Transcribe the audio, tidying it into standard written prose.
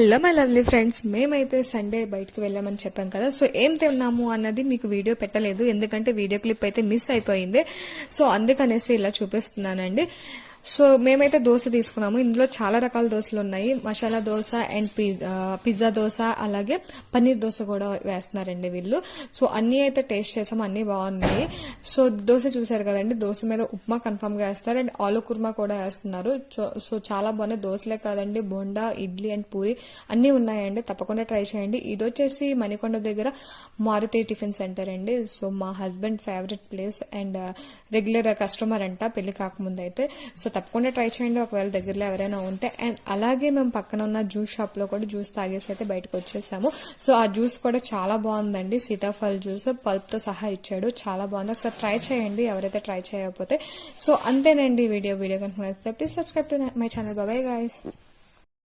Hello my lovely friends, మేమైతే Sunday బయటకు వెళ్ళామని చెప్పాం కదా. సో ఏం తిన్నాము అన్నది మీకు వీడియో పెట్టలేదు, ఎందుకంటే వీడియో క్లిప్ అయితే మిస్ అయిపోయింది. సో అందుకనేసి ఇలా చూపిస్తున్నానండి. సో మేమైతే దోశ తీసుకున్నాము. ఇందులో చాలా రకాల దోశలు ఉన్నాయి. మసాలా దోశ అండ్ పిజ్జా దోశ, అలాగే పన్నీర్ దోశ కూడా వేస్తున్నారండి వీళ్ళు. సో అన్నీ అయితే టేస్ట్ చేసాము, అన్నీ బాగున్నాయి. సో దోశ చూసారు కదండి, దోశ మీద ఉప్మా కన్ఫర్మ్ గా వేస్తారు అండ్ ఆలు కుర్మా కూడా వేస్తున్నారు. సో చాలా బాగున్నాయి. దోశలే కాదండి, బోండా, ఇడ్లీ అండ్ పూరి అన్నీ ఉన్నాయండి. తప్పకుండా ట్రై చేయండి. ఇది వచ్చేసి మణికొండ దగ్గర మారుతి టిఫిన్ సెంటర్ అండి. సో మా husband favourite place and regular customer అంట పెళ్లి కాకముందు అయితే. సో తప్పకుండా ట్రై చేయండి ఒకవేళ దగ్గరలో ఎవరైనా ఉంటే. అండ్ అలాగే మేము పక్కన ఉన్న జ్యూస్ షాప్ లో కూడా జ్యూస్ తాగేసి అయితే బయటకు వచ్చేసాము. సో ఆ జ్యూస్ కూడా చాలా బాగుందండి. సీతాఫల్ జ్యూస్ పల్ప్తో సహా ఇచ్చాడు, చాలా బాగుంది. ఒకసారి ట్రై చేయండి ఎవరైతే ట్రై చేయకపోతే. సో అంతేనండి వీడియో కనుక please subscribe to my channel. Bye guys.